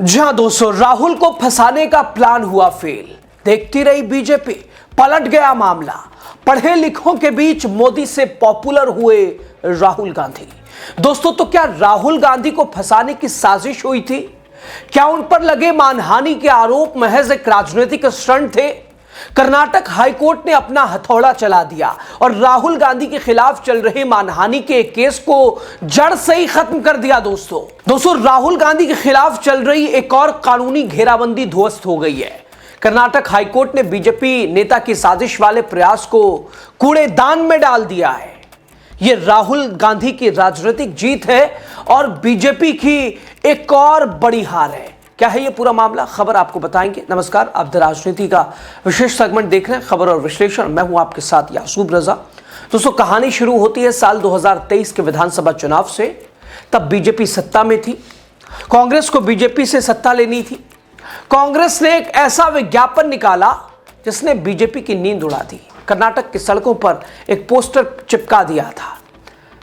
जी हां दोस्तों, राहुल को फंसाने का प्लान हुआ फेल। देखती रही बीजेपी, पलट गया मामला। पढ़े लिखों के बीच मोदी से पॉपुलर हुए राहुल गांधी। दोस्तों, तो क्या राहुल गांधी को फंसाने की साजिश हुई थी? क्या उन पर लगे मानहानि के आरोप महज एक राजनीतिक स्टंट थे? कर्नाटक हाईकोर्ट ने अपना हथौड़ा चला दिया और राहुल गांधी के खिलाफ चल रहे मानहानि के केस को जड़ से ही खत्म कर दिया। दोस्तों राहुल गांधी के खिलाफ चल रही एक और कानूनी घेराबंदी ध्वस्त हो गई है। कर्नाटक हाईकोर्ट ने बीजेपी नेता की साजिश वाले प्रयास को कूड़ेदान में डाल दिया है। यह राहुल गांधी की राजनीतिक जीत है और बीजेपी की एक और बड़ी हार है। क्या है ये पूरा मामला, खबर आपको बताएंगे। नमस्कार, आप द राजनीति का विशेष सेगमेंट देख रहे हैं, खबर और विश्लेषण। मैं हूं आपके साथ यासूब रजा। दोस्तों, कहानी शुरू होती है साल 2023 के विधानसभा चुनाव से। तब बीजेपी सत्ता में थी, कांग्रेस को बीजेपी से सत्ता लेनी थी। कांग्रेस ने एक ऐसा विज्ञापन निकाला जिसने बीजेपी की नींद उड़ा दी। कर्नाटक की सड़कों पर एक पोस्टर चिपका दिया था,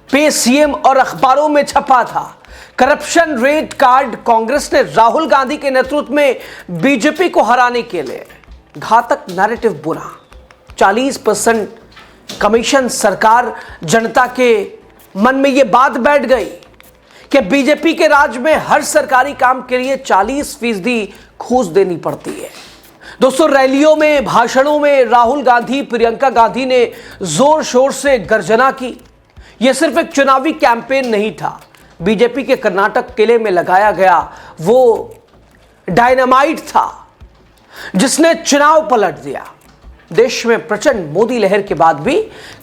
पे सीएम और अखबारों में छपा था, करप्शन रेट कार्ड। कांग्रेस ने राहुल गांधी के नेतृत्व में बीजेपी को हराने के लिए घातक नैरेटिव बुना। 40% कमीशन सरकार। जनता के मन में यह बात बैठ गई कि बीजेपी के राज में हर सरकारी काम के लिए 40% घूस देनी पड़ती है। दोस्तों, रैलियों में, भाषणों में राहुल गांधी, प्रियंका गांधी ने जोर शोर से गर्जना की। यह सिर्फ एक चुनावी कैंपेन नहीं था, बीजेपी के कर्नाटक किले में लगाया गया वो डायनामाइट था जिसने चुनाव पलट दिया। देश में प्रचंड मोदी लहर के बाद भी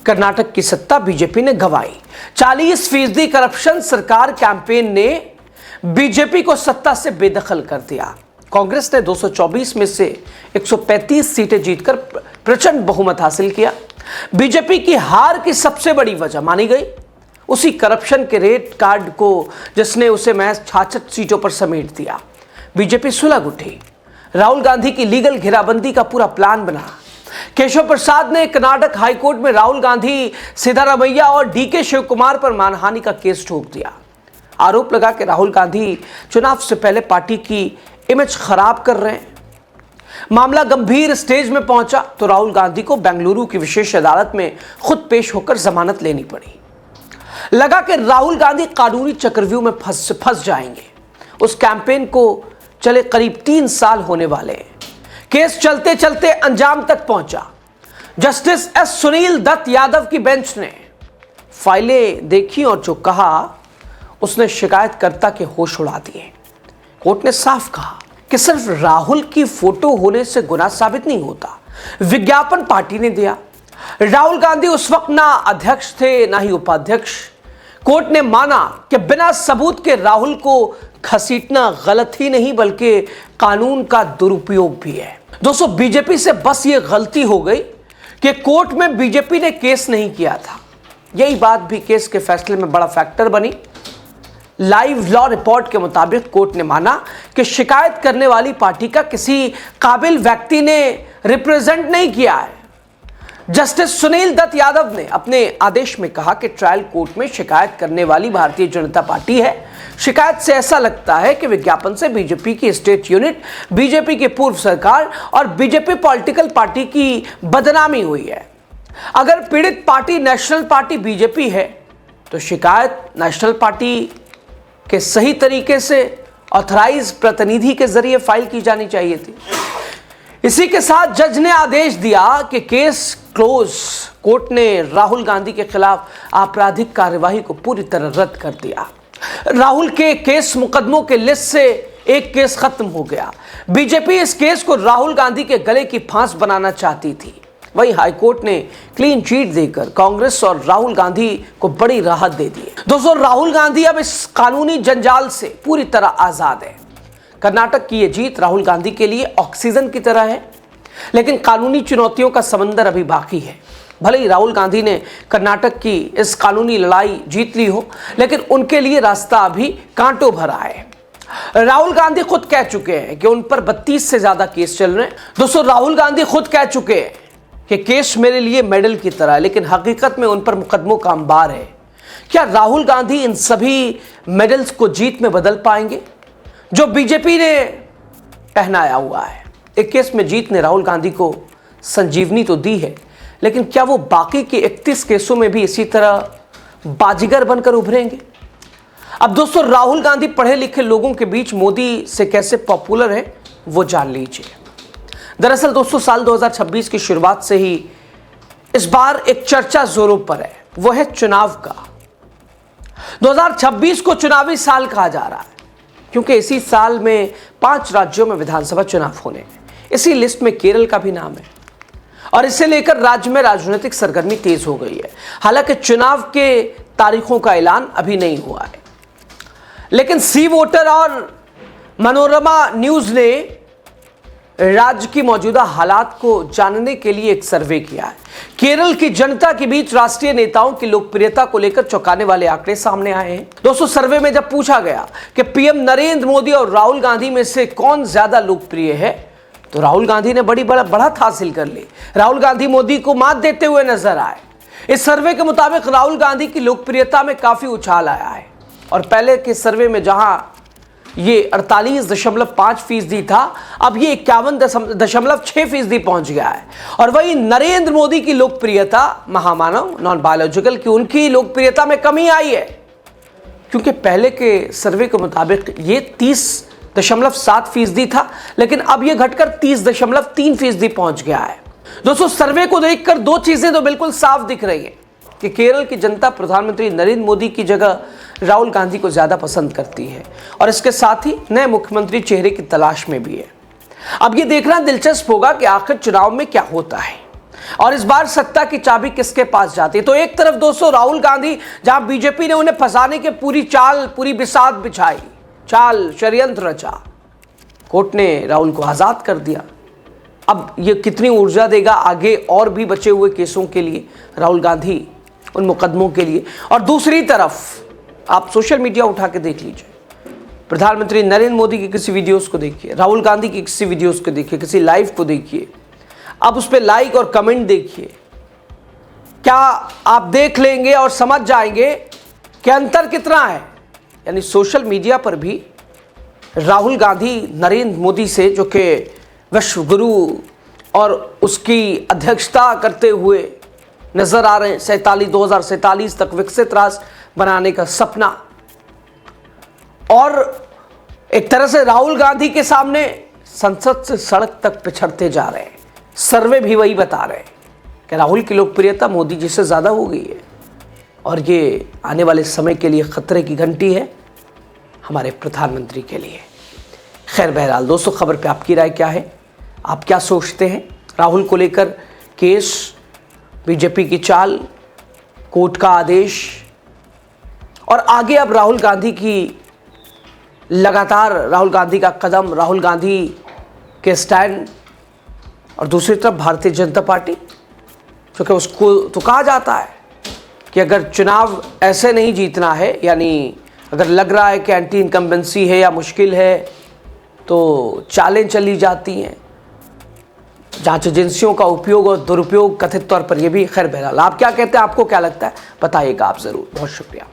कर्नाटक की सत्ता बीजेपी ने गंवाई। 40% करप्शन सरकार कैंपेन ने बीजेपी को सत्ता से बेदखल कर दिया। कांग्रेस ने 224 में से 135 सीटें जीतकर प्रचंड बहुमत हासिल किया। बीजेपी की हार की सबसे बड़ी वजह मानी गई उसी करप्शन के रेट कार्ड को, जिसने उसे महज 66 सीटों पर समेट दिया। बीजेपी सुलग उठी। राहुल गांधी की लीगल घेराबंदी का पूरा प्लान बना। केशव प्रसाद ने कर्नाटक हाईकोर्ट में राहुल गांधी, सिद्धारमैया और डीके शिव कुमार पर मानहानि का केस ठोक दिया। आरोप लगा कि राहुल गांधी चुनाव से पहले पार्टी की इमेज खराब कर रहे हैं। मामला गंभीर स्टेज में पहुंचा तो राहुल गांधी को बेंगलुरु की विशेष अदालत में खुद पेश होकर जमानत लेनी पड़ी। लगा कि राहुल गांधी कानूनी चक्रव्यूह में फंस जाएंगे। उस कैंपेन को चले करीब 3 साल होने वाले। केस चलते चलते अंजाम तक पहुंचा। जस्टिस एस सुनील दत्त यादव की बेंच ने फाइलें देखी और जो कहा उसने शिकायतकर्ता के होश उड़ा दिए। कोर्ट ने साफ कहा कि सिर्फ राहुल की फोटो होने से गुनाह साबित नहीं होता। विज्ञापन पार्टी ने दिया। राहुल गांधी उस वक्त ना अध्यक्ष थे ना ही उपाध्यक्ष। कोर्ट ने माना कि बिना सबूत के राहुल को घसीटना गलत ही नहीं बल्कि कानून का दुरुपयोग भी है। दोस्तों, बीजेपी से बस ये गलती हो गई कि कोर्ट में बीजेपी ने केस नहीं किया था। यही बात भी केस के फैसले में बड़ा फैक्टर बनी। लाइव लॉ रिपोर्ट के मुताबिक कोर्ट ने माना कि शिकायत करने वाली पार्टी का किसी काबिल व्यक्ति ने रिप्रेजेंट नहीं किया है। जस्टिस सुनील दत्त यादव ने अपने आदेश में कहा कि ट्रायल कोर्ट में शिकायत करने वाली भारतीय जनता पार्टी है। शिकायत से ऐसा लगता है कि विज्ञापन से बीजेपी की स्टेट यूनिट, बीजेपी की पूर्व सरकार और बीजेपी पॉलिटिकल पार्टी की बदनामी हुई है। अगर पीड़ित पार्टी नेशनल पार्टी बीजेपी है तो शिकायत नेशनल पार्टी के सही तरीके से ऑथराइज प्रतिनिधि के जरिए फाइल की जानी चाहिए थी। इसी के साथ जज ने आदेश दिया कि केस क्लोज। कोर्ट ने राहुल गांधी के खिलाफ आपराधिक कार्यवाही को पूरी तरह रद्द कर दिया। राहुल के केस मुकदमों के लिस्ट से एक केस खत्म हो गया। बीजेपी इस केस को राहुल गांधी के गले की फांस बनाना चाहती थी। वहीं हाईकोर्ट ने क्लीन चिट देकर कांग्रेस और राहुल गांधी को बड़ी राहत दे दी। दोस्तों, राहुल गांधी अब इस कानूनी जंजाल से पूरी तरह आजाद है। कर्नाटक की यह जीत राहुल गांधी के लिए ऑक्सीजन की तरह है, लेकिन कानूनी चुनौतियों का समंदर अभी बाकी है। भले ही राहुल गांधी ने कर्नाटक की इस कानूनी लड़ाई जीत ली हो, लेकिन उनके लिए रास्ता अभी कांटों भरा है। राहुल गांधी खुद कह चुके हैं कि उन पर 32 से ज्यादा केस चल रहे हैं। दोस्तों, राहुल गांधी खुद कह चुके हैं कि केस मेरे लिए मेडल की तरह है, लेकिन हकीकत में उन पर मुकदमों का अंबार है। क्या राहुल गांधी इन सभी मेडल्स को जीत में बदल पाएंगे? जो बीजेपी ने पहनाया हुआ है। एक केस में जीत ने राहुल गांधी को संजीवनी तो दी है, लेकिन क्या वो बाकी के 31 केसों में भी इसी तरह बाजीगर बनकर उभरेंगे? अब दोस्तों, राहुल गांधी पढ़े लिखे लोगों के बीच मोदी से कैसे पॉपुलर है वो जान लीजिए। दरअसल दोस्तों, साल 2026 की शुरुआत से ही इस बार एक चर्चा जोरों पर है, वो है चुनाव का। 2026 को चुनावी साल कहा जा रहा है क्योंकि इसी साल में 5 राज्यों में विधानसभा चुनाव होने हैं। इसी लिस्ट में केरल का भी नाम है और इसे लेकर राज्य में राजनीतिक सरगर्मी तेज हो गई है। हालांकि चुनाव के तारीखों का ऐलान अभी नहीं हुआ है, लेकिन सी वोटर और मनोरमा न्यूज ने राज्य की मौजूदा हालात को जानने के लिए एक सर्वे किया है। केरल की जनता के बीच राष्ट्रीय नेताओं की लोकप्रियता को लेकर चौंकाने वाले आंकड़े सामने आए हैं। दोस्तों, सर्वे में जब पूछा गया कि पीएम नरेंद्र मोदी और राहुल गांधी में से कौन ज्यादा लोकप्रिय है, तो राहुल गांधी ने बड़ी बढ़त हासिल कर ली। राहुल गांधी मोदी को मात देते हुए नजर आए। इस सर्वे के मुताबिक राहुल गांधी की लोकप्रियता में काफी उछाल आया है और पहले के सर्वे में जहां ये 48.5% था, अब ये 51.6% पहुंच गया है। और वही नरेंद्र मोदी की लोकप्रियता, महामानव नॉन बायोलॉजिकल की, उनकी लोकप्रियता में कमी आई है क्योंकि पहले के सर्वे के मुताबिक ये 30.7% था, लेकिन अब ये घटकर 30.3% पहुंच गया है। दोस्तों, सर्वे को देखकर दो चीजें तो बिल्कुल साफ दिख रही है कि केरल की जनता प्रधानमंत्री नरेंद्र मोदी की जगह राहुल गांधी को ज्यादा पसंद करती है और इसके साथ ही नए मुख्यमंत्री चेहरे की तलाश में भी है। अब ये देखना दिलचस्प होगा कि आखिर चुनाव में क्या होता है और इस बार सत्ता की चाबी किसके पास जाती है। तो एक तरफ दोस्तों राहुल गांधी, जहां बीजेपी ने उन्हें फंसाने की पूरी बिसात बिछाई, चाल षड्यंत्र रचा, कोर्ट ने राहुल को आजाद कर दिया। अब ये कितनी ऊर्जा देगा आगे और भी बचे हुए केसों के लिए, राहुल गांधी उन मुकदमों के लिए। और दूसरी तरफ आप सोशल मीडिया उठा के देख लीजिए, प्रधानमंत्री नरेंद्र मोदी की किसी वीडियोस को देखिए, राहुल गांधी की किसी वीडियोस को देखिए, किसी लाइव को देखिए, आप उस पर लाइक और कमेंट देखिए। क्या आप देख लेंगे और समझ जाएंगे कि अंतर कितना है। यानी सोशल मीडिया पर भी राहुल गांधी नरेंद्र मोदी से, जो कि विश्व गुरु और उसकी अध्यक्षता करते हुए नजर आ रहे हैं, 2047 तक विकसित राष्ट्र बनाने का सपना, और एक तरह से राहुल गांधी के सामने संसद से सड़क तक पिछड़ते जा रहे हैं। सर्वे भी वही बता रहे हैं कि राहुल की लोकप्रियता मोदी जी से ज्यादा हो गई है और ये आने वाले समय के लिए खतरे की घंटी है हमारे प्रधानमंत्री के लिए। खैर, बहरहाल दोस्तों, खबर पे आपकी राय क्या है? आप क्या सोचते हैं? राहुल को लेकर केस, बीजेपी की चाल, कोर्ट का आदेश और आगे अब राहुल गांधी की लगातार, राहुल गांधी का कदम, राहुल गांधी के स्टैंड, और दूसरी तरफ भारतीय जनता पार्टी, क्योंकि उसको तो कहा जाता है कि अगर चुनाव ऐसे नहीं जीतना है, यानी अगर लग रहा है कि एंटी इनकम्बेंसी है या मुश्किल है, तो चालें चली जाती हैं, जांच एजेंसियों का उपयोग और दुरुपयोग कथित तौर पर। ये भी खैर, बहरहाल आप क्या कहते हैं? आपको क्या लगता है? बताइएगा आप ज़रूर। बहुत शुक्रिया।